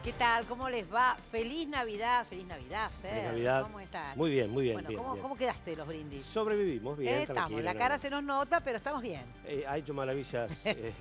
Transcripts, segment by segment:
¿Qué tal? ¿Cómo les va? Feliz Navidad, Fer. Feliz Navidad. ¿Cómo están? Muy bien, muy bien. Bueno, bien, ¿cómo, bien. cómo quedaste de los brindis? Sobrevivimos bien, Estamos, tranquilo. la cara se nos nota, pero estamos bien. Ha hecho maravillas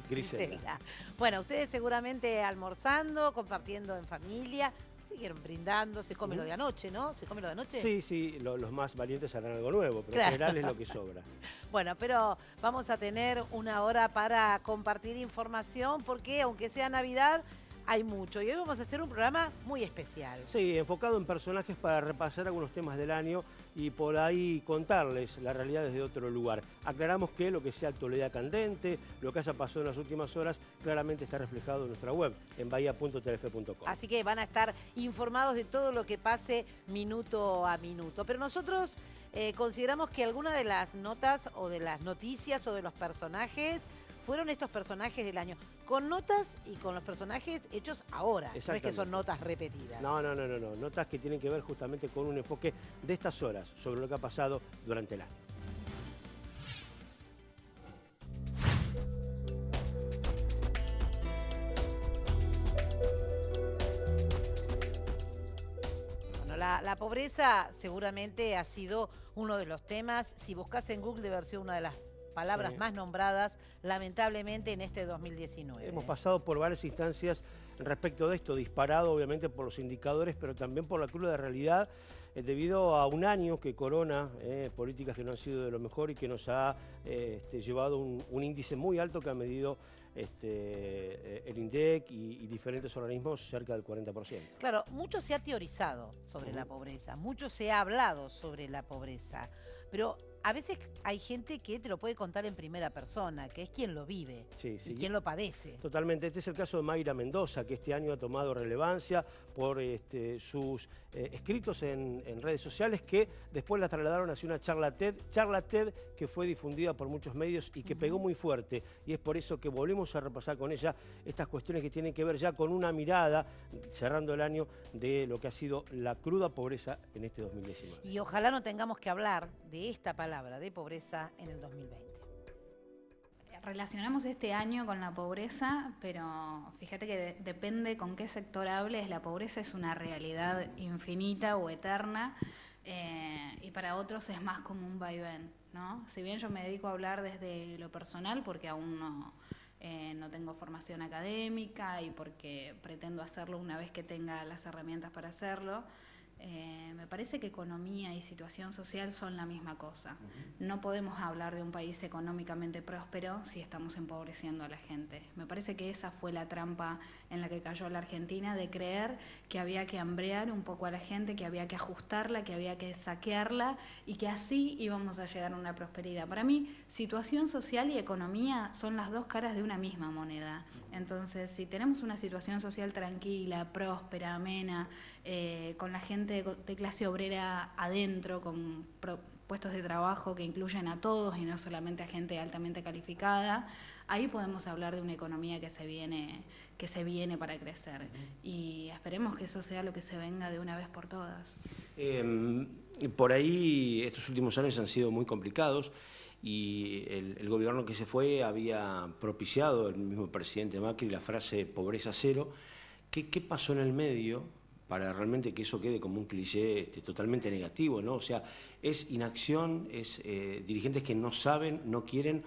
Griselda. Griselda. Bueno, ustedes seguramente almorzando, compartiendo en familia, siguieron brindando, se come lo de anoche, ¿no? ¿Se come lo de anoche? Sí, sí, los más valientes harán algo nuevo, pero Claro. en general es lo que sobra. Bueno, pero vamos a tener una hora para compartir información porque aunque sea Navidad, hay mucho. Y hoy vamos a hacer un programa muy especial. Sí, enfocado en personajes para repasar algunos temas del año y por ahí contarles la realidad desde otro lugar. Aclaramos que lo que sea actualidad candente, lo que haya pasado en las últimas horas, claramente está reflejado en nuestra web, en bahía.telefe.com. Así que van a estar informados de todo lo que pase minuto a minuto. Pero nosotros consideramos que algunas de las notas o de las noticias o de los personajes fueron estos personajes del año, con notas y con los personajes hechos ahora, no es que son notas repetidas. No, notas que tienen que ver justamente con un enfoque de estas horas sobre lo que ha pasado durante el año. Bueno, la pobreza seguramente ha sido uno de los temas, si buscas en Google debe haber sido una de las palabras más nombradas, lamentablemente, en este 2019. Hemos pasado por varias instancias respecto de esto, disparado obviamente por los indicadores, pero también por la cruda realidad, debido a un año que corona políticas que no han sido de lo mejor y que nos ha llevado un índice muy alto que ha medido el INDEC y diferentes organismos, cerca del 40%. Claro, mucho se ha teorizado sobre la pobreza, mucho se ha hablado sobre la pobreza, pero a veces hay gente que te lo puede contar en primera persona, que es quien lo vive y quien lo padece. Totalmente. Este es el caso de Mayra Mendoza, que este año ha tomado relevancia por sus escritos en redes sociales, que después la trasladaron hacia una charla TED que fue difundida por muchos medios y que pegó muy fuerte. Y es por eso que volvemos a repasar con ella estas cuestiones que tienen que ver ya con una mirada, cerrando el año, de lo que ha sido la cruda pobreza en este 2019. Y ojalá no tengamos que hablar de esta palabra de pobreza en el 2020. Relacionamos este año con la pobreza, pero fíjate que depende con qué sector hables, la pobreza es una realidad infinita o eterna y para otros es más como un vaivén, ¿no? Si bien yo me dedico a hablar desde lo personal, porque aún no tengo formación académica y porque pretendo hacerlo una vez que tenga las herramientas para hacerlo, me parece que economía y situación social son la misma cosa. No podemos hablar de un país económicamente próspero si estamos empobreciendo a la gente. Me parece que esa fue la trampa en la que cayó la Argentina, de creer que había que hambrear un poco a la gente, que había que ajustarla, que había que saquearla y que así íbamos a llegar a una prosperidad. Para mí, situación social y economía son las dos caras de una misma moneda. Entonces, si tenemos una situación social tranquila, próspera, amena, con la gente de clase obrera adentro, con puestos de trabajo que incluyen a todos y no solamente a gente altamente calificada, ahí podemos hablar de una economía que se viene para crecer. Y esperemos que eso sea lo que se venga de una vez por todas. Por ahí estos últimos años han sido muy complicados y el gobierno que se fue había propiciado, el mismo presidente Macri, la frase pobreza cero. ¿Qué pasó en el medio para realmente que eso quede como un cliché totalmente negativo, ¿no? O sea, es inacción, es dirigentes que no saben, no quieren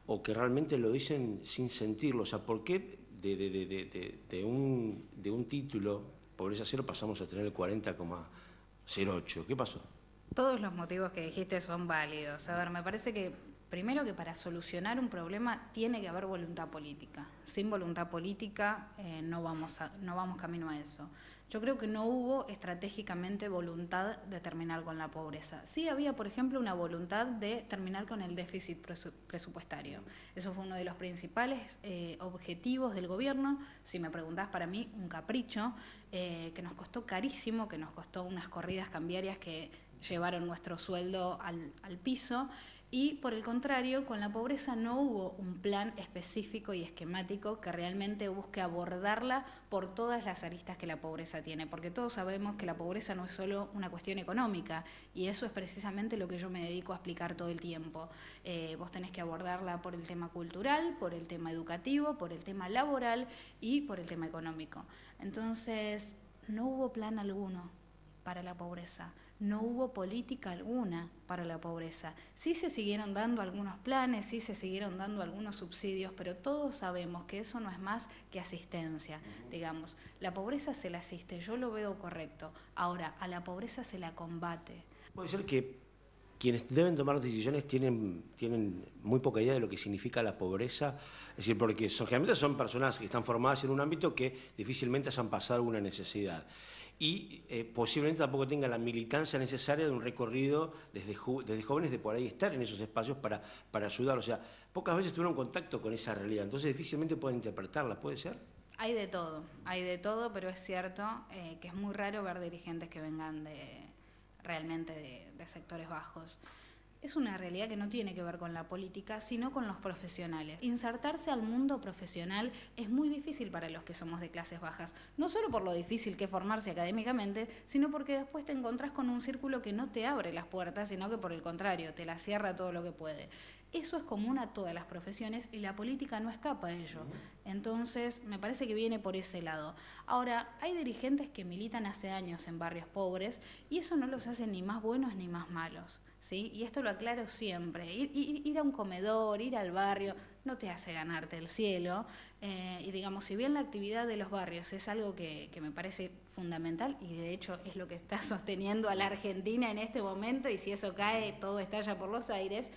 o que realmente lo dicen sin sentirlo. O sea, ¿por qué de un título, pobreza cero, pasamos a tener el 40,08? ¿Qué pasó? Todos los motivos que dijiste son válidos. A ver, me parece que primero que para solucionar un problema tiene que haber voluntad política. Sin voluntad política no vamos camino a eso. Yo creo que no hubo estratégicamente voluntad de terminar con la pobreza. Sí había, por ejemplo, una voluntad de terminar con el déficit presupuestario. Eso fue uno de los principales objetivos del gobierno. Si me preguntás, para mí, un capricho que nos costó carísimo, que nos costó unas corridas cambiarias que llevaron nuestro sueldo al piso. Y por el contrario, con la pobreza no hubo un plan específico y esquemático que realmente busque abordarla por todas las aristas que la pobreza tiene, porque todos sabemos que la pobreza no es solo una cuestión económica, y eso es precisamente lo que yo me dedico a explicar todo el tiempo. Vos tenés que abordarla por el tema cultural, por el tema educativo, por el tema laboral y por el tema económico. Entonces, no hubo plan alguno para la pobreza. No hubo política alguna para la pobreza. Sí se siguieron dando algunos planes, sí se siguieron dando algunos subsidios, pero todos sabemos que eso no es más que asistencia, digamos. La pobreza se la asiste, yo lo veo correcto. Ahora, a la pobreza se la combate. Puede ser que quienes deben tomar decisiones tienen muy poca idea de lo que significa la pobreza, es decir, porque generalmente son personas que están formadas en un ámbito que difícilmente hayan pasado alguna necesidad. Y posiblemente tampoco tenga la militancia necesaria de un recorrido desde jóvenes de por ahí estar en esos espacios para ayudar. O sea, pocas veces tuvieron contacto con esa realidad, entonces difícilmente pueden interpretarla, ¿puede ser? Hay de todo, pero es cierto que es muy raro ver dirigentes que vengan realmente de sectores bajos. Es una realidad que no tiene que ver con la política, sino con los profesionales. Insertarse al mundo profesional es muy difícil para los que somos de clases bajas, no solo por lo difícil que es formarse académicamente, sino porque después te encontrás con un círculo que no te abre las puertas, sino que por el contrario, te las cierra todo lo que puede. Eso es común a todas las profesiones y la política no escapa a ello. Entonces, me parece que viene por ese lado. Ahora, hay dirigentes que militan hace años en barrios pobres y eso no los hace ni más buenos ni más malos, ¿sí? Y esto lo aclaro siempre. Ir a un comedor, ir al barrio, no te hace ganarte el cielo. Y digamos, si bien la actividad de los barrios es algo que me parece fundamental y de hecho es lo que está sosteniendo a la Argentina en este momento, y si eso cae, todo estalla por los aires,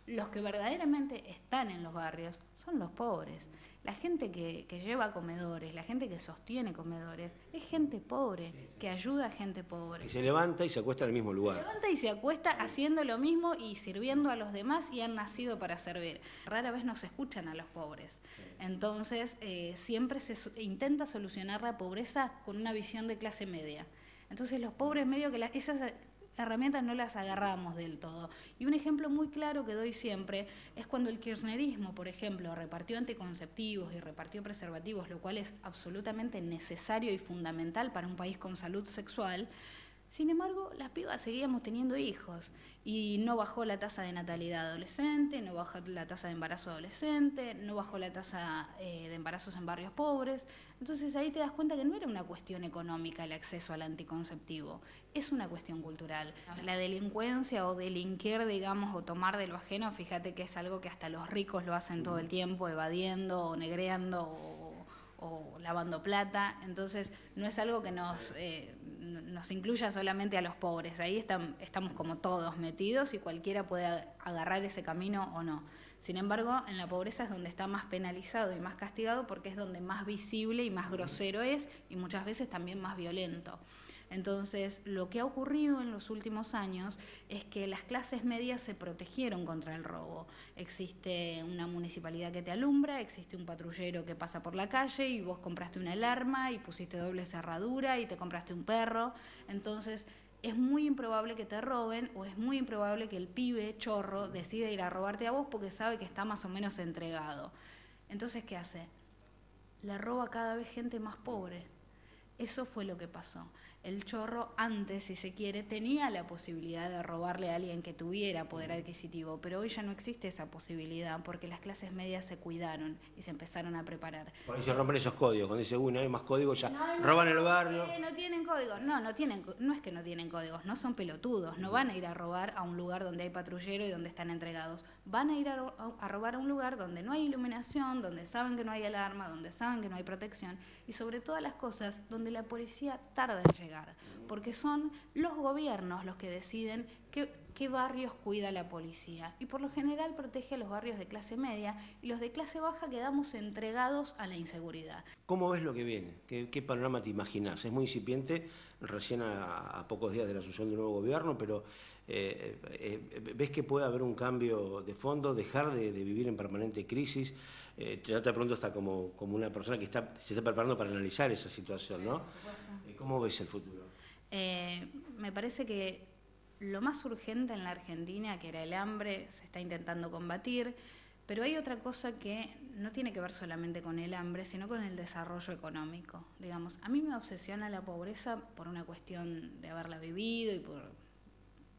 los que verdaderamente están en los barrios son los pobres. La gente que lleva comedores, la gente que sostiene comedores, es gente pobre, que ayuda a gente pobre. Que se levanta y se acuesta en el mismo lugar. Se levanta y se acuesta haciendo lo mismo y sirviendo a los demás y han nacido para servir. Rara vez no se escuchan a los pobres. Entonces, siempre se intenta solucionar la pobreza con una visión de clase media. Entonces, los pobres medio que esas herramientas no las agarramos del todo. Y un ejemplo muy claro que doy siempre es cuando el kirchnerismo, por ejemplo, repartió anticonceptivos y repartió preservativos, lo cual es absolutamente necesario y fundamental para un país con salud sexual. Sin embargo, las pibas seguíamos teniendo hijos y no bajó la tasa de natalidad adolescente, no bajó la tasa de embarazo adolescente, no bajó la tasa de embarazos en barrios pobres. Entonces ahí te das cuenta que no era una cuestión económica el acceso al anticonceptivo, es una cuestión cultural. La delincuencia o delinquir, digamos, o tomar de lo ajeno, fíjate que es algo que hasta los ricos lo hacen todo el tiempo, evadiendo o negreando o lavando plata. Entonces no es algo que nos incluya solamente a los pobres. Ahí estamos como todos metidos y cualquiera puede agarrar ese camino o no. Sin embargo, en la pobreza es donde está más penalizado y más castigado porque es donde más visible y más grosero es y muchas veces también más violento. Entonces, lo que ha ocurrido en los últimos años es que las clases medias se protegieron contra el robo. Existe una municipalidad que te alumbra, existe un patrullero que pasa por la calle y vos compraste una alarma y pusiste doble cerradura y te compraste un perro. Entonces, es muy improbable que te roben o es muy improbable que el pibe chorro decida ir a robarte a vos porque sabe que está más o menos entregado. Entonces, ¿qué hace? Le roba cada vez gente más pobre. Eso fue lo que pasó. El chorro antes, si se quiere, tenía la posibilidad de robarle a alguien que tuviera poder adquisitivo, pero hoy ya no existe esa posibilidad porque las clases medias se cuidaron y se empezaron a preparar. Por ahí se rompen esos códigos, cuando dice, no hay más códigos, ya roban el barrio. No tienen códigos, no es que no tienen códigos, no son pelotudos, no van a ir a robar a un lugar donde hay patrullero y donde están entregados, van a ir a robar a un lugar donde no hay iluminación, donde saben que no hay alarma, donde saben que no hay protección y sobre todas las cosas, donde la policía tarda en llegar. Porque son los gobiernos los que deciden qué barrios cuida la policía. Y por lo general protege a los barrios de clase media y los de clase baja quedamos entregados a la inseguridad. ¿Cómo ves lo que viene? ¿Qué panorama te imaginas? Es muy incipiente, recién a pocos días de la asunción de un nuevo gobierno, pero ¿ves que puede haber un cambio de fondo, dejar de vivir en permanente crisis? Ya te pregunto hasta como una persona que se está preparando para analizar esa situación, ¿no? ¿Cómo ves el futuro? Me parece que lo más urgente en la Argentina, que era el hambre, se está intentando combatir, pero hay otra cosa que no tiene que ver solamente con el hambre, sino con el desarrollo económico. Digamos, a mí me obsesiona la pobreza por una cuestión de haberla vivido y por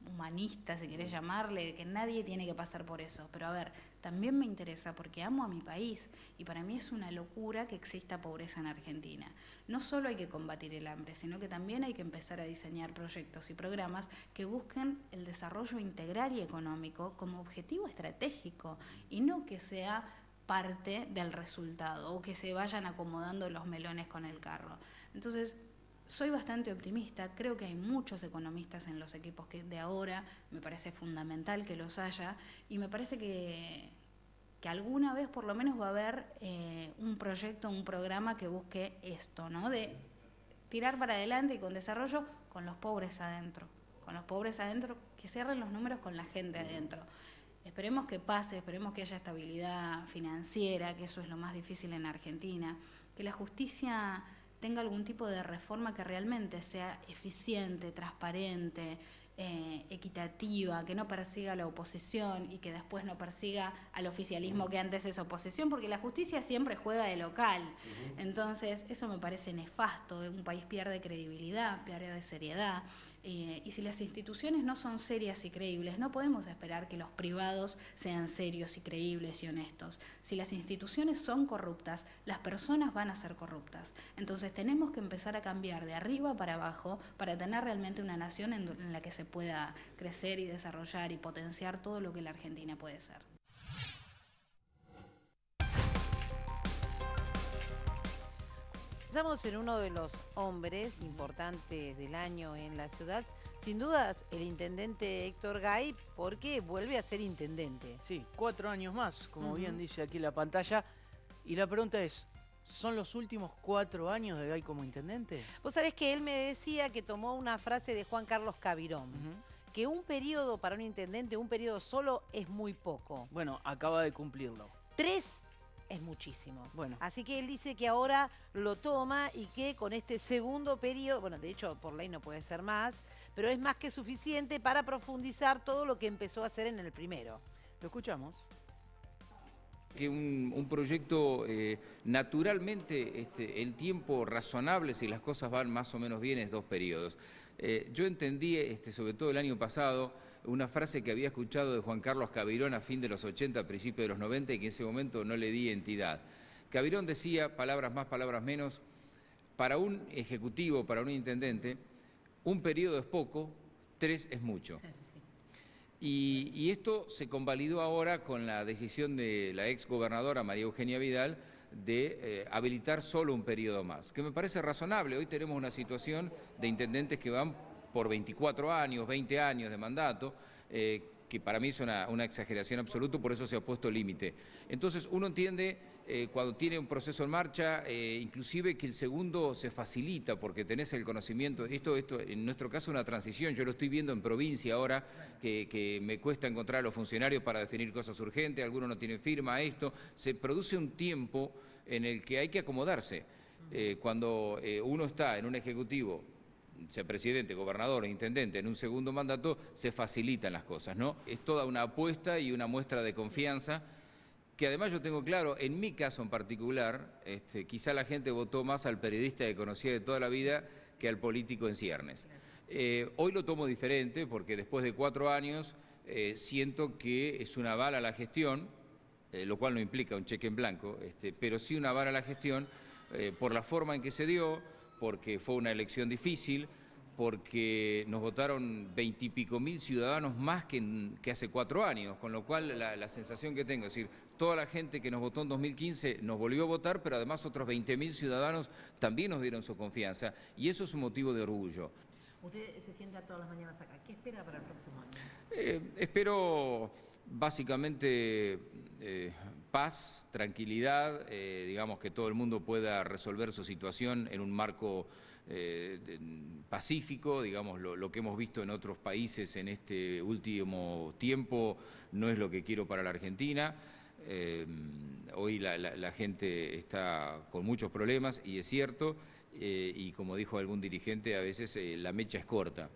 humanista, si querés llamarle, que nadie tiene que pasar por eso. Pero a ver, también me interesa porque amo a mi país y para mí es una locura que exista pobreza en Argentina. No solo hay que combatir el hambre, sino que también hay que empezar a diseñar proyectos y programas que busquen el desarrollo integral y económico como objetivo estratégico y no que sea parte del resultado o que se vayan acomodando los melones con el carro. Entonces, soy bastante optimista, creo que hay muchos economistas en los equipos de ahora, me parece fundamental que los haya, y me parece que alguna vez por lo menos va a haber un proyecto, un programa que busque esto, ¿no? De tirar para adelante y con desarrollo con los pobres adentro, que cierren los números con la gente adentro. Esperemos que pase, esperemos que haya estabilidad financiera, que eso es lo más difícil en Argentina, que la justicia tenga algún tipo de reforma que realmente sea eficiente, transparente, equitativa, que no persiga a la oposición y que después no persiga al oficialismo que antes es oposición, porque la justicia siempre juega de local. Entonces, eso me parece nefasto, un país pierde credibilidad, pierde seriedad. Y si las instituciones no son serias y creíbles, no podemos esperar que los privados sean serios y creíbles y honestos. Si las instituciones son corruptas, las personas van a ser corruptas. Entonces tenemos que empezar a cambiar de arriba para abajo para tener realmente una nación en la que se pueda crecer y desarrollar y potenciar todo lo que la Argentina puede ser. Estamos en uno de los hombres importantes del año en la ciudad, sin dudas el intendente Héctor Gay, porque vuelve a ser intendente. Sí, 4 años más, como bien dice aquí la pantalla. Y la pregunta es, ¿son los últimos 4 años de Gay como intendente? Vos sabés que él me decía que tomó una frase de Juan Carlos Cabirón, que un periodo para un intendente, un periodo solo, es muy poco. Bueno, acaba de cumplirlo. 3 es muchísimo. Bueno. Así que él dice que ahora lo toma y que con este segundo periodo, bueno, de hecho por ley no puede ser más, pero es más que suficiente para profundizar todo lo que empezó a hacer en el primero. ¿Lo escuchamos? Que un proyecto, naturalmente, el tiempo razonable, si las cosas van más o menos bien, es 2 periodos. Yo entendí, sobre todo el año pasado, una frase que había escuchado de Juan Carlos Cabirón a fin de los 80, principios de los 90, y que en ese momento no le di entidad. Cabirón decía, palabras más, palabras menos, para un ejecutivo, para un intendente, un periodo es poco, 3 es mucho. Y esto se convalidó ahora con la decisión de la ex gobernadora María Eugenia Vidal de habilitar solo un periodo más, que me parece razonable. Hoy tenemos una situación de intendentes que van por 24 años, 20 años de mandato, que para mí es una exageración absoluta, por eso se ha puesto límite. Entonces uno entiende cuando tiene un proceso en marcha, inclusive que el segundo se facilita porque tenés el conocimiento. Esto en nuestro caso es una transición, yo lo estoy viendo en provincia ahora, que me cuesta encontrar a los funcionarios para definir cosas urgentes, algunos no tienen firma, se produce un tiempo en el que hay que acomodarse. Cuando uno está en un ejecutivo, sea presidente, gobernador o intendente, en un segundo mandato, se facilitan las cosas, ¿no? Es toda una apuesta y una muestra de confianza, que además yo tengo claro, en mi caso en particular, quizá la gente votó más al periodista que conocía de toda la vida que al político en ciernes. Hoy lo tomo diferente porque después de 4 años siento que es un aval a la gestión, lo cual no implica un cheque en blanco, pero sí un aval a la gestión por la forma en que se dio, porque fue una elección difícil, porque nos votaron 20 y pico mil ciudadanos más que hace 4 años, con lo cual la sensación que tengo, es decir, toda la gente que nos votó en 2015 nos volvió a votar, pero además otros 20.000 ciudadanos también nos dieron su confianza, y eso es un motivo de orgullo. Usted se sienta todas las mañanas acá. ¿Qué espera para el próximo año? Espero básicamente paz, tranquilidad, digamos que todo el mundo pueda resolver su situación en un marco pacífico, digamos, lo que hemos visto en otros países en este último tiempo no es lo que quiero para la Argentina. Hoy la gente está con muchos problemas y es cierto, y como dijo algún dirigente, a veces la mecha es corta.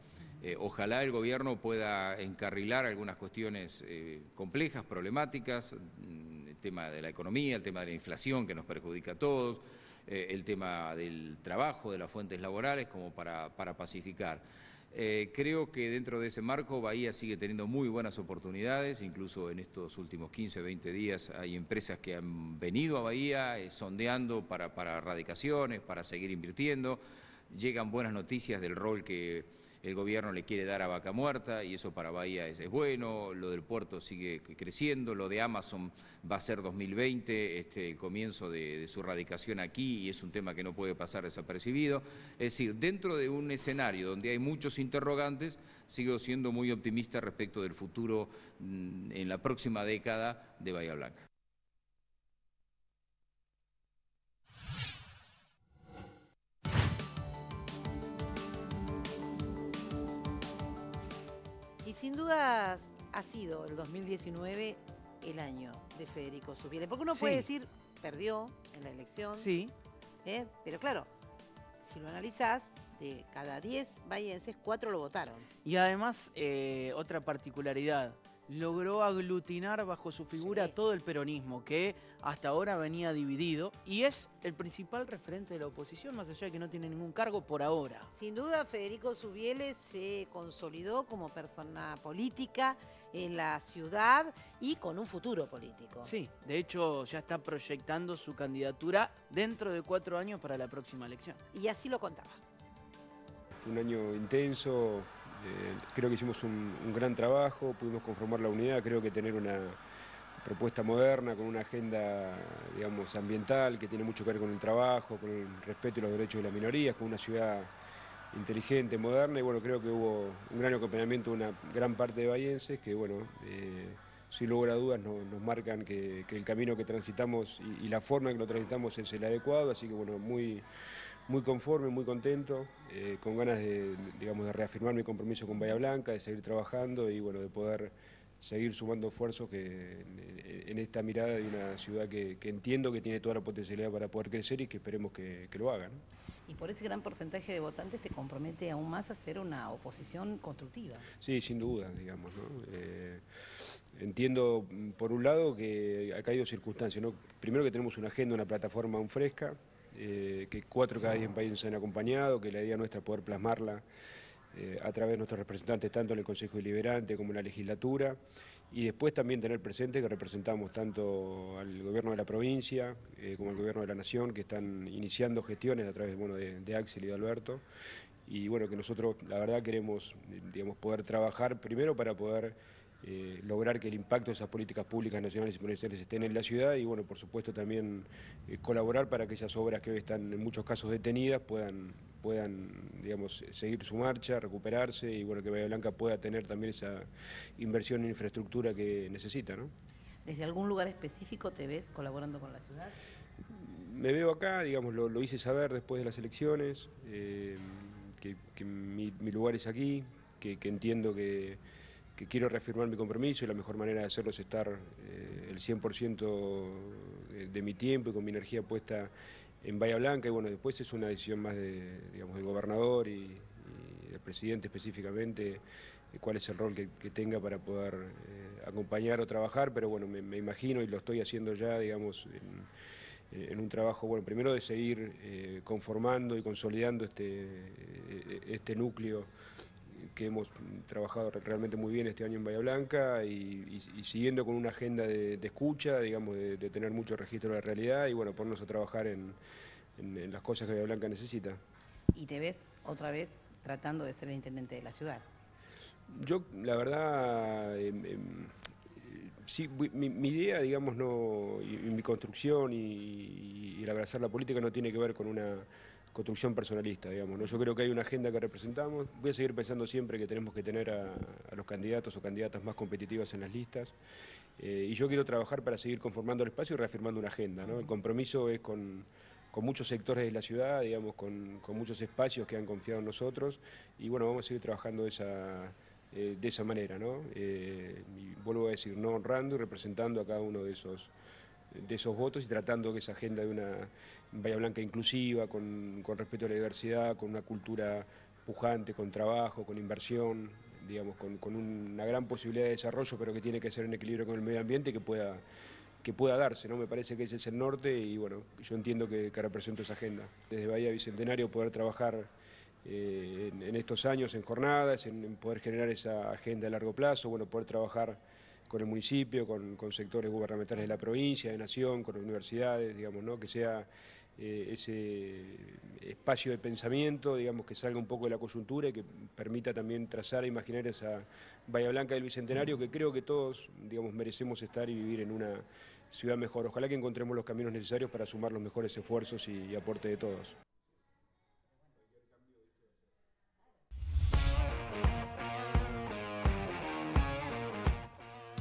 Ojalá el gobierno pueda encarrilar algunas cuestiones complejas, problemáticas, el tema de la economía, el tema de la inflación que nos perjudica a todos, el tema del trabajo, de las fuentes laborales, como para pacificar. Creo que dentro de ese marco Bahía sigue teniendo muy buenas oportunidades, incluso en estos últimos 15, 20 días hay empresas que han venido a Bahía sondeando para radicaciones, para seguir invirtiendo. Llegan buenas noticias del rol que el gobierno le quiere dar a Vaca Muerta y eso para Bahía es bueno. Lo del puerto sigue creciendo, lo de Amazon va a ser 2020, el comienzo de su radicación aquí, y es un tema que no puede pasar desapercibido. Es decir, dentro de un escenario donde hay muchos interrogantes, sigo siendo muy optimista respecto del futuro en la próxima década de Bahía Blanca. Y sin duda ha sido el 2019 el año de Federico Susbiele. Porque uno puede decir, perdió en la elección. Sí. Pero claro, si lo analizás, de cada 10 bahienses, 4 lo votaron. Y además, otra particularidad, logró aglutinar bajo su figura todo el peronismo, que hasta ahora venía dividido, y es el principal referente de la oposición, más allá de que no tiene ningún cargo por ahora. Sin duda, Federico Susbiele se consolidó como persona política en la ciudad y con un futuro político. Sí, de hecho ya está proyectando su candidatura dentro de 4 años para la próxima elección. Y así lo contaba. Fue un año intenso. Creo que hicimos un gran trabajo, pudimos conformar la unidad, creo que tener una propuesta moderna, con una agenda, digamos, ambiental, que tiene mucho que ver con el trabajo, con el respeto de los derechos de las minorías, con una ciudad inteligente, moderna, y bueno, creo que hubo un gran acompañamiento de una gran parte de bahienses que, bueno, sin lugar a dudas nos marcan que el camino que transitamos y la forma en que lo transitamos es el adecuado, así que bueno, muy conforme, muy contento, con ganas de reafirmar mi compromiso con Bahía Blanca, de seguir trabajando y bueno, de poder seguir sumando esfuerzos en esta mirada de una ciudad que entiendo que tiene toda la potencialidad para poder crecer y que esperemos que lo haga, ¿no? Y por ese gran porcentaje de votantes te compromete aún más a hacer una oposición constructiva. Sí, sin duda, digamos, ¿no? Entiendo, por un lado, que acá hay dos circunstancias, ¿no? Primero, que tenemos una agenda, una plataforma aún fresca, que 4 cada 10 países han acompañado, que la idea nuestra es poder plasmarla a través de nuestros representantes, tanto en el Consejo Deliberante como en la legislatura, y después también tener presente que representamos tanto al gobierno de la provincia como al gobierno de la nación, que están iniciando gestiones a través, bueno, de Axel y de Alberto, y bueno, que nosotros la verdad queremos, digamos, poder trabajar primero para poder lograr que el impacto de esas políticas públicas nacionales y provinciales estén en la ciudad y bueno, por supuesto también colaborar para que esas obras que hoy están en muchos casos detenidas puedan digamos, seguir su marcha, recuperarse y bueno, que Bahía Blanca pueda tener también esa inversión en infraestructura que necesita, ¿no? ¿Desde algún lugar específico te ves colaborando con la ciudad? Me veo acá, digamos, lo hice saber después de las elecciones, que mi lugar es aquí, que entiendo que quiero reafirmar mi compromiso y la mejor manera de hacerlo es estar el 100% de mi tiempo y con mi energía puesta en Bahía Blanca y bueno, después es una decisión más digamos, del gobernador y del presidente específicamente, cuál es el rol que tenga para poder acompañar o trabajar, pero bueno, me imagino y lo estoy haciendo ya, digamos, en un trabajo, bueno, primero de seguir conformando y consolidando este núcleo que hemos trabajado realmente muy bien este año en Bahía Blanca y siguiendo con una agenda de escucha, digamos, de tener mucho registro de la realidad y bueno, ponernos a trabajar en las cosas que Bahía Blanca necesita. ¿Y te ves otra vez tratando de ser el intendente de la ciudad? Yo, la verdad, sí, mi idea, digamos, y mi construcción y el abrazar la política no tiene que ver con una construcción personalista, digamos, ¿no? Yo creo que hay una agenda que representamos. Voy a seguir pensando siempre que tenemos que tener a los candidatos o candidatas más competitivas en las listas. Y yo quiero trabajar para seguir conformando el espacio y reafirmando una agenda, ¿no? El compromiso es con muchos sectores de la ciudad, digamos, con muchos espacios que han confiado en nosotros. Y bueno, vamos a seguir trabajando de esa manera, ¿no? Y vuelvo a decir, no honrando y representando a cada uno de esos votos y tratando que esa agenda de una Bahía Blanca inclusiva, con respeto a la diversidad, con una cultura pujante, con trabajo, con inversión, digamos, con una gran posibilidad de desarrollo, pero que tiene que ser en equilibrio con el medio ambiente, que pueda darse, ¿no? Me parece que ese es el norte y bueno, yo entiendo que represento esa agenda. Desde Bahía Bicentenario poder trabajar en estos años en jornadas, en poder generar esa agenda a largo plazo, bueno, poder trabajar con el municipio, con sectores gubernamentales de la provincia, de nación, con universidades, digamos, ¿no? Que sea ese espacio de pensamiento, digamos, que salga un poco de la coyuntura y que permita también trazar e imaginar esa Bahía Blanca del Bicentenario que creo que todos, digamos, merecemos estar y vivir en una ciudad mejor. Ojalá que encontremos los caminos necesarios para sumar los mejores esfuerzos y aporte de todos.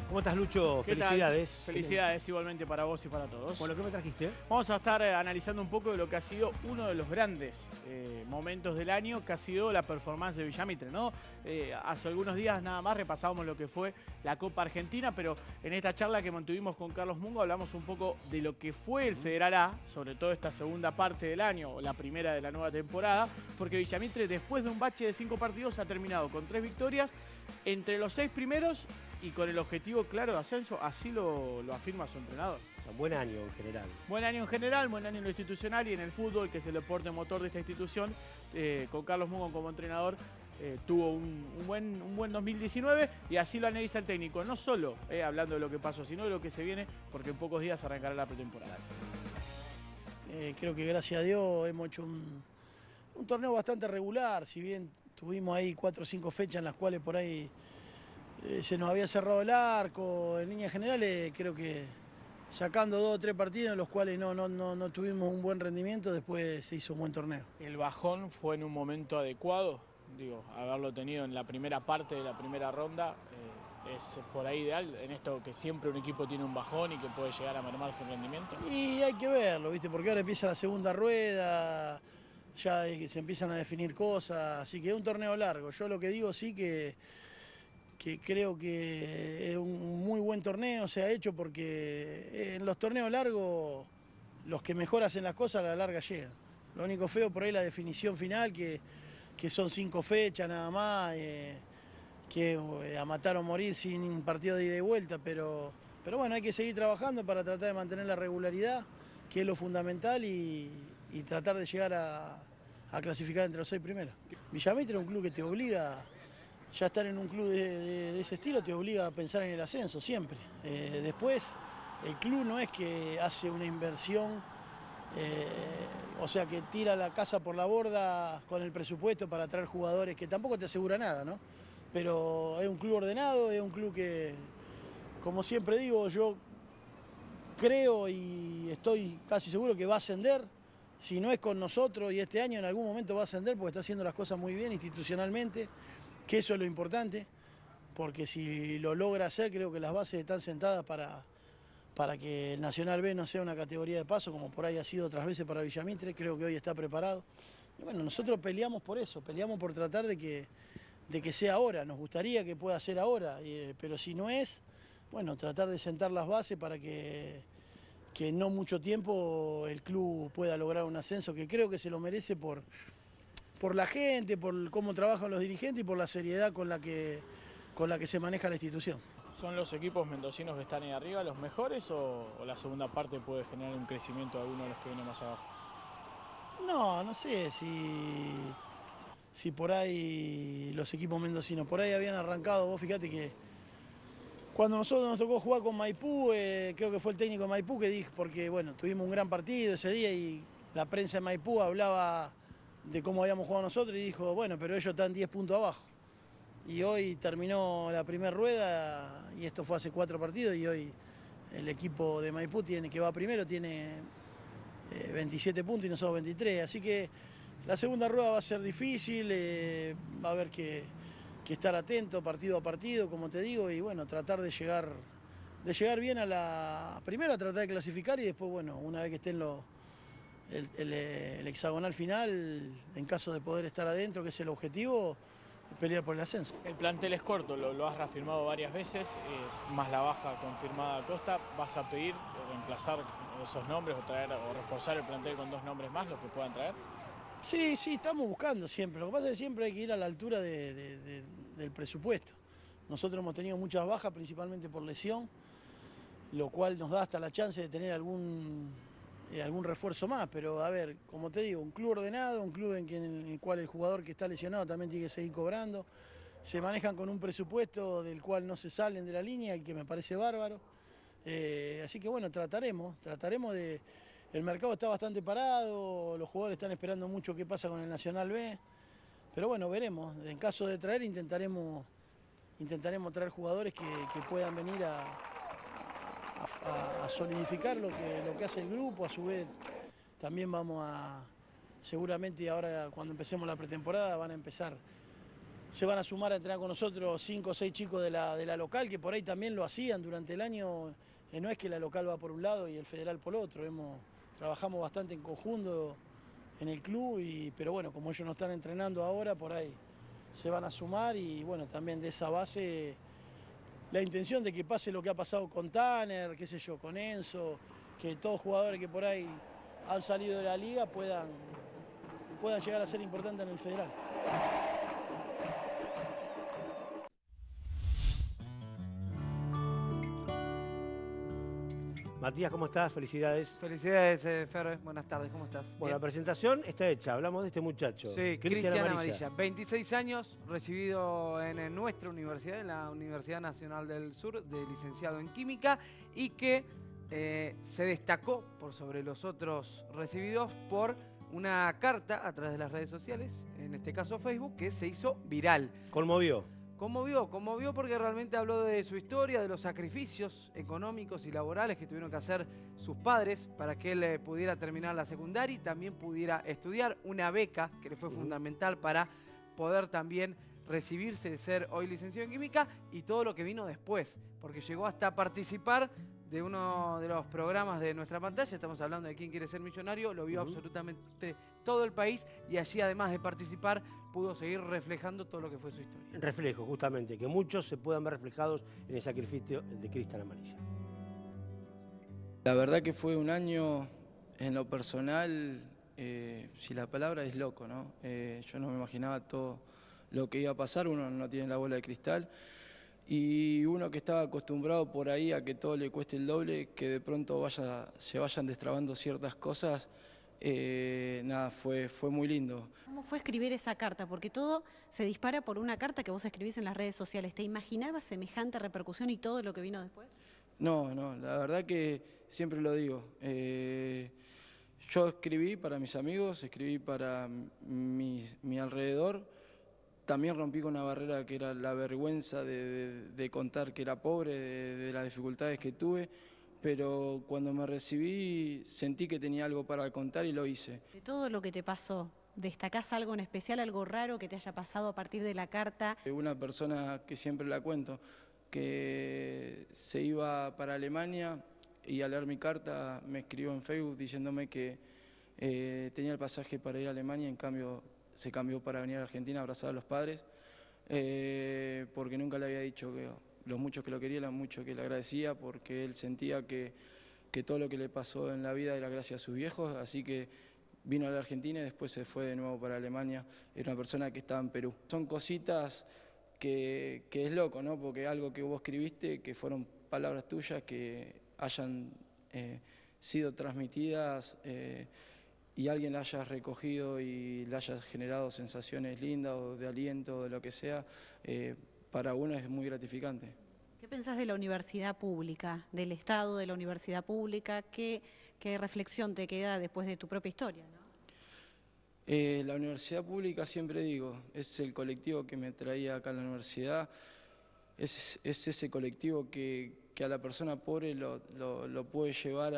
¿Cómo estás, Lucho? ¿Qué Felicidades. tal? Felicidades igualmente para vos y para todos. Bueno, ¿qué me trajiste? Vamos a estar analizando un poco de lo que ha sido uno de los grandes momentos del año, que ha sido la performance de Villamitre, ¿no? Hace algunos días nada más repasábamos lo que fue la Copa Argentina, pero en esta charla que mantuvimos con Carlos Mungo hablamos un poco de lo que fue el Federal A, sobre todo esta segunda parte del año, o la primera de la nueva temporada, porque Villamitre, después de un bache de 5 partidos, ha terminado con 3 victorias entre los 6 primeros y con el objetivo claro de ascenso, así lo afirma su entrenador. O sea, buen año en general. Buen año en general, buen año en lo institucional y en el fútbol, que es el deporte motor de esta institución. Con Carlos Mungo como entrenador tuvo un buen 2019 y así lo analiza el técnico, no solo hablando de lo que pasó, sino de lo que se viene, porque en pocos días arrancará la pretemporada. Creo que gracias a Dios hemos hecho un torneo bastante regular, si bien tuvimos ahí 4 o 5 fechas en las cuales por ahí se nos había cerrado el arco. En líneas generales creo que sacando 2 o 3 partidos en los cuales no tuvimos un buen rendimiento, después se hizo un buen torneo. ¿El bajón fue en un momento adecuado? Digo, haberlo tenido en la primera parte de la primera ronda es por ahí ideal, en esto que siempre un equipo tiene un bajón y que puede llegar a mermar su rendimiento. Y hay que verlo, ¿viste? Porque ahora empieza la segunda rueda, ya se empiezan a definir cosas, así que es un torneo largo. Yo lo que digo sí que creo que es un muy buen torneo, se ha hecho porque en los torneos largos los que mejor hacen las cosas a la larga llegan. Lo único feo por ahí la definición final, que son 5 fechas nada más, que a matar o morir sin un partido de ida y vuelta, pero bueno, hay que seguir trabajando para tratar de mantener la regularidad, que es lo fundamental, y tratar de llegar a clasificar entre los 6 primeros. Villamitre es un club que te obliga, ya estar en un club de ese estilo te obliga a pensar en el ascenso siempre. Después, el club no es que hace una inversión, o sea, que tira la casa por la borda con el presupuesto para traer jugadores, que tampoco te asegura nada, ¿no? Pero es un club ordenado, es un club que, como siempre digo, yo creo y estoy casi seguro que va a ascender. Si no es con nosotros, y este año en algún momento va a ascender porque está haciendo las cosas muy bien institucionalmente, que eso es lo importante, porque si lo logra hacer, creo que las bases están sentadas para que el Nacional B no sea una categoría de paso, como por ahí ha sido otras veces para Villamitre. Creo que hoy está preparado. Y bueno, nosotros peleamos por eso, peleamos por tratar de que sea ahora. Nos gustaría que pueda ser ahora, pero si no es, bueno, tratar de sentar las bases para que en no mucho tiempo el club pueda lograr un ascenso, que creo que se lo merece por la gente, por cómo trabajan los dirigentes y por la seriedad con la que se maneja la institución. ¿Son los equipos mendocinos que están ahí arriba los mejores o la segunda parte puede generar un crecimiento de alguno de los que vienen más abajo? No sé si por ahí los equipos mendocinos por ahí habían arrancado. Vos fíjate que cuando nosotros nos tocó jugar con Maipú, creo que fue el técnico de Maipú que dijo, porque bueno, tuvimos un gran partido ese día y la prensa de Maipú hablaba de cómo habíamos jugado nosotros y dijo, bueno, pero ellos están 10 puntos abajo. Y hoy terminó la primera rueda, y esto fue hace 4 partidos, y hoy el equipo de Maipú que va primero tiene 27 puntos y nosotros 23. Así que la segunda rueda va a ser difícil, va a haber que estar atento partido a partido, como te digo, y bueno, tratar de llegar bien primero a tratar de clasificar y después, bueno, una vez que estén el hexagonal final, en caso de poder estar adentro, que es el objetivo, pelear por el ascenso. El plantel es corto, lo has reafirmado varias veces, es más la baja confirmada a Costa. ¿Vas a pedir reemplazar esos nombres o reforzar el plantel con 2 nombres más, los que puedan traer? Sí, estamos buscando siempre. Lo que pasa es que siempre hay que ir a la altura del presupuesto. Nosotros hemos tenido muchas bajas, principalmente por lesión, lo cual nos da hasta la chance de tener algún refuerzo más. Pero a ver, como te digo, un club ordenado, un club en el cual el jugador que está lesionado también tiene que seguir cobrando. Se manejan con un presupuesto del cual no se salen de la línea y que me parece bárbaro. Así que bueno, trataremos de... El mercado está bastante parado, los jugadores están esperando mucho qué pasa con el Nacional B, pero bueno, veremos. En caso de traer, intentaremos traer jugadores que puedan venir a solidificar lo que hace el grupo. A su vez, también seguramente ahora cuando empecemos la pretemporada se van a sumar a entrenar con nosotros 5 o 6 chicos de la local, que por ahí también lo hacían durante el año. No es que la local va por un lado y el federal por otro. Trabajamos bastante en conjunto en el club, pero bueno, como ellos no están entrenando ahora, por ahí se van a sumar y bueno, también de esa base la intención de que pase lo que ha pasado con Tanner, qué sé yo, con Enzo, que todos jugadores que por ahí han salido de la liga puedan llegar a ser importantes en el federal. Matías, ¿cómo estás? Felicidades. Felicidades, Fer. Buenas tardes, ¿cómo estás? Bueno, la presentación está hecha. Hablamos de este muchacho. Sí, Cristian Amarilla. 26 años, recibido en nuestra universidad, en la Universidad Nacional del Sur, de licenciado en Química, y que se destacó por sobre los otros recibidos por una carta a través de las redes sociales, en este caso Facebook, que se hizo viral. Conmovió porque realmente habló de su historia, de los sacrificios económicos y laborales que tuvieron que hacer sus padres para que él pudiera terminar la secundaria y también pudiera estudiar, una beca que le fue fundamental para poder también recibirse de ser hoy licenciado en Química, y todo lo que vino después, porque llegó hasta participar de uno de los programas de nuestra pantalla. Estamos hablando de Quién quiere ser millonario. Lo vio absolutamente todo el país, y allí, además de participar, pudo seguir reflejando todo lo que fue su historia. Reflejo, justamente, que muchos se puedan ver reflejados en el sacrificio de Cristian Amarilla. La verdad que fue un año, en lo personal, si la palabra es loco, ¿no? Yo no me imaginaba todo lo que iba a pasar. Uno no tiene la bola de cristal, y uno que estaba acostumbrado por ahí a que todo le cueste el doble, que de pronto se vayan destrabando ciertas cosas, nada, fue muy lindo. ¿Cómo fue escribir esa carta? Porque todo se dispara por una carta que vos escribís en las redes sociales. ¿Te imaginabas semejante repercusión y todo lo que vino después? No, la verdad que siempre lo digo. Yo escribí para mis amigos, escribí para mi alrededor. También rompí con una barrera que era la vergüenza de contar que era pobre, de las dificultades que tuve. Pero cuando me recibí sentí que tenía algo para contar y lo hice. De todo lo que te pasó, ¿destacás algo en especial, algo raro que te haya pasado a partir de la carta? Una persona que siempre la cuento, que se iba para Alemania y al leer mi carta me escribió en Facebook diciéndome que tenía el pasaje para ir a Alemania, en cambio se cambió para venir a Argentina a abrazar a los padres, porque nunca le había dicho lo mucho que lo quería, lo mucho que le agradecía, porque él sentía que todo lo que le pasó en la vida era gracias a sus viejos, así que vino a la Argentina y después se fue de nuevo para Alemania. Era una persona que estaba en Perú. Son cositas que es loco, ¿no? Porque algo que vos escribiste, que fueron palabras tuyas, que hayan sido transmitidas y alguien la haya recogido y le haya generado sensaciones lindas o de aliento o de lo que sea, para uno es muy gratificante. ¿Qué pensás de la universidad pública, del estado de la universidad pública? ¿Qué reflexión te queda después de tu propia historia, ¿no? La universidad pública, siempre digo, es el colectivo que me traía acá a la universidad, es ese colectivo que a la persona pobre lo puede llevar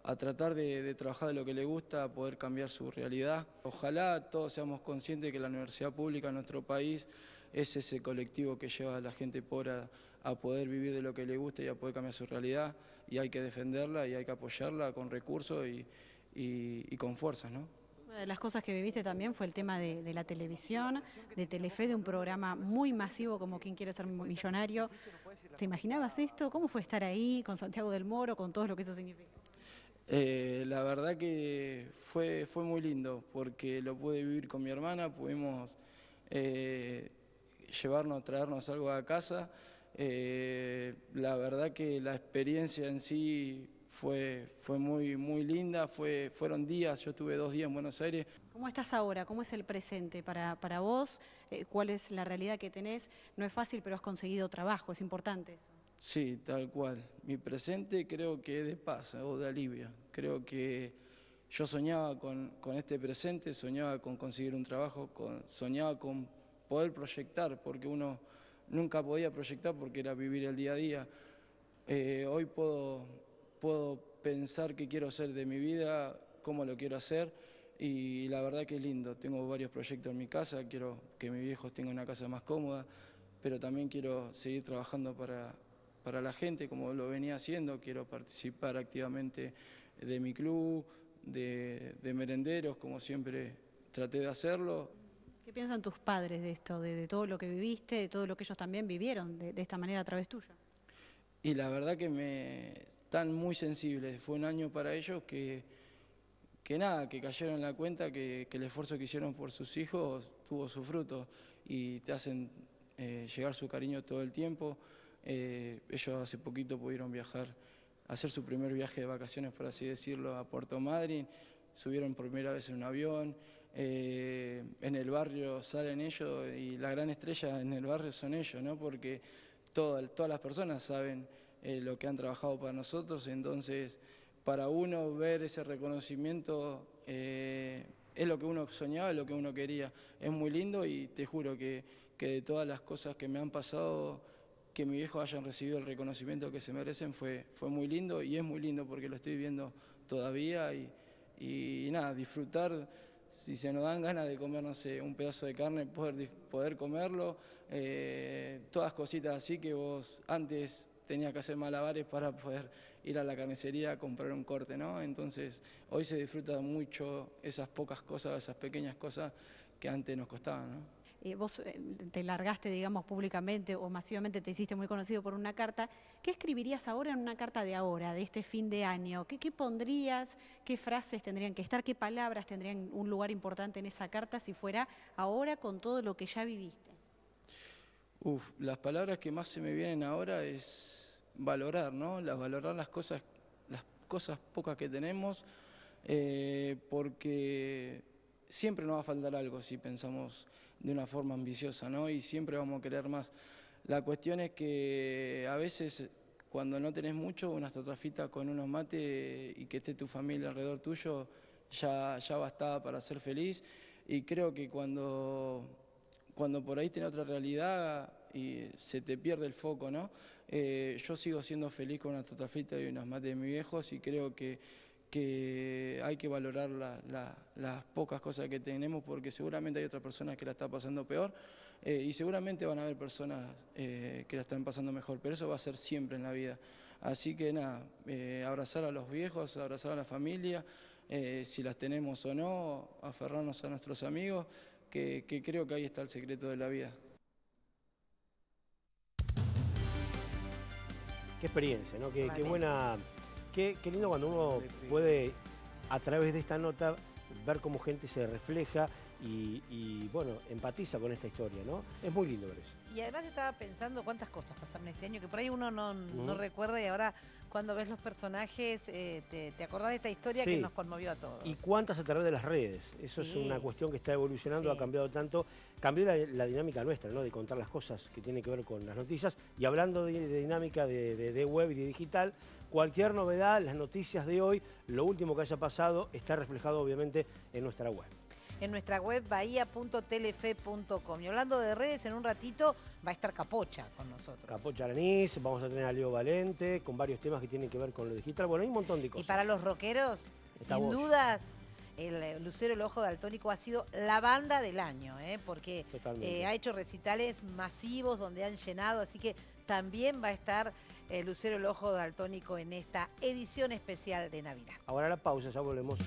a tratar de trabajar de lo que le gusta, a poder cambiar su realidad. Ojalá todos seamos conscientes de que la universidad pública en nuestro país es ese colectivo que lleva a la gente pobre a poder vivir de lo que le gusta y a poder cambiar su realidad, y hay que defenderla y hay que apoyarla con recursos y con fuerzas, ¿no? Una de las cosas que viviste también fue el tema de la televisión, de Telefe, de un programa muy masivo como Quién quiere ser millonario. ¿Te imaginabas esto? ¿Cómo fue estar ahí con Santiago del Moro, con todo lo que eso significa? La verdad que fue muy lindo porque lo pude vivir con mi hermana, pudimos traernos algo a casa. La verdad que la experiencia en sí fue muy linda, fueron días, yo estuve 2 días en Buenos Aires. ¿Cómo estás ahora? ¿Cómo es el presente para vos? ¿Cuál es la realidad que tenés? No es fácil, pero has conseguido trabajo, es importante eso. Sí, tal cual. Mi presente creo que es de paz o de alivio. Creo que yo soñaba con este presente, soñaba con conseguir un trabajo, soñaba con poder proyectar, porque uno nunca podía proyectar porque era vivir el día a día. Hoy puedo pensar qué quiero hacer de mi vida, cómo lo quiero hacer, y la verdad que es lindo. Tengo varios proyectos en mi casa, quiero que mis viejos tengan una casa más cómoda, pero también quiero seguir trabajando para la gente como lo venía haciendo. Quiero participar activamente de mi club, de merenderos, como siempre traté de hacerlo. ¿Qué piensan tus padres de esto, de todo lo que viviste, de todo lo que ellos también vivieron de esta manera a través tuya? Y la verdad que están muy sensibles. Fue un año para ellos que cayeron en la cuenta que el esfuerzo que hicieron por sus hijos tuvo su fruto y te hacen llegar su cariño todo el tiempo. Ellos hace poquito pudieron hacer su primer viaje de vacaciones, por así decirlo, a Puerto Madryn. Subieron por primera vez en un avión. En el barrio salen ellos y la gran estrella en el barrio son ellos, ¿no? Porque todas las personas saben lo que han trabajado para nosotros. Entonces, para uno ver ese reconocimiento es lo que uno soñaba, es lo que uno quería. Es muy lindo y te juro que de todas las cosas que me han pasado, que mis viejos hayan recibido el reconocimiento que se merecen fue muy lindo, y es muy lindo porque lo estoy viviendo todavía y nada, disfrutar. Si se nos dan ganas de comer, no sé, un pedazo de carne, poder comerlo, todas cositas así que vos antes tenías que hacer malabares para poder ir a la carnicería a comprar un corte, ¿no? Entonces, hoy se disfruta mucho esas pocas cosas, esas pequeñas cosas que antes nos costaban, ¿no? Vos te largaste, digamos, públicamente o masivamente te hiciste muy conocido por una carta. ¿Qué escribirías ahora en una carta de ahora, de este fin de año? ¿Qué pondrías? ¿Qué frases tendrían que estar? ¿Qué palabras tendrían un lugar importante en esa carta si fuera ahora con todo lo que ya viviste? Las palabras que más se me vienen ahora es valorar, ¿no? Valorar las cosas pocas que tenemos, porque siempre nos va a faltar algo si pensamos de una forma ambiciosa, ¿no? Y siempre vamos a querer más. La cuestión es que a veces cuando no tenés mucho, unas totrafitas con unos mates y que esté tu familia alrededor tuyo, ya bastaba para ser feliz. Y creo que cuando por ahí tenés otra realidad y se te pierde el foco, ¿no? Yo sigo siendo feliz con unas totrafitas y unas mates de mis viejos, y creo que hay que valorar las pocas cosas que tenemos, porque seguramente hay otras personas que la están pasando peor, y seguramente van a haber personas que la están pasando mejor, pero eso va a ser siempre en la vida. Así que nada, abrazar a los viejos, abrazar a la familia, si las tenemos o no, aferrarnos a nuestros amigos, que creo que ahí está el secreto de la vida. Qué experiencia, ¿no? Qué buena... Qué lindo cuando uno puede, a través de esta nota, ver cómo gente se refleja y bueno, empatiza con esta historia, ¿no? Es muy lindo ver eso. Y además estaba pensando cuántas cosas pasaron este año, que por ahí uno no recuerda, y ahora cuando ves los personajes te acordás de esta historia que nos conmovió a todos. Y cuántas a través de las redes. Eso es una cuestión que está evolucionando, ha cambiado tanto. Cambió la dinámica nuestra, ¿no? De contar las cosas que tienen que ver con las noticias. Y hablando de dinámica de web y de digital, cualquier novedad, las noticias de hoy, lo último que haya pasado, está reflejado obviamente en nuestra web. En nuestra web bahía.telefe.com. Y hablando de redes, en un ratito va a estar Capocha con nosotros. Capocha Aranís, vamos a tener a Leo Valente con varios temas que tienen que ver con lo digital. Bueno, hay un montón de cosas. Y para los rockeros, sin duda, el Lucero El Ojo Daltónico ha sido la banda del año, porque ha hecho recitales masivos donde han llenado, así que también va a estar Lucero El Ojo Daltónico en esta edición especial de Navidad. Ahora la pausa, ya volvemos.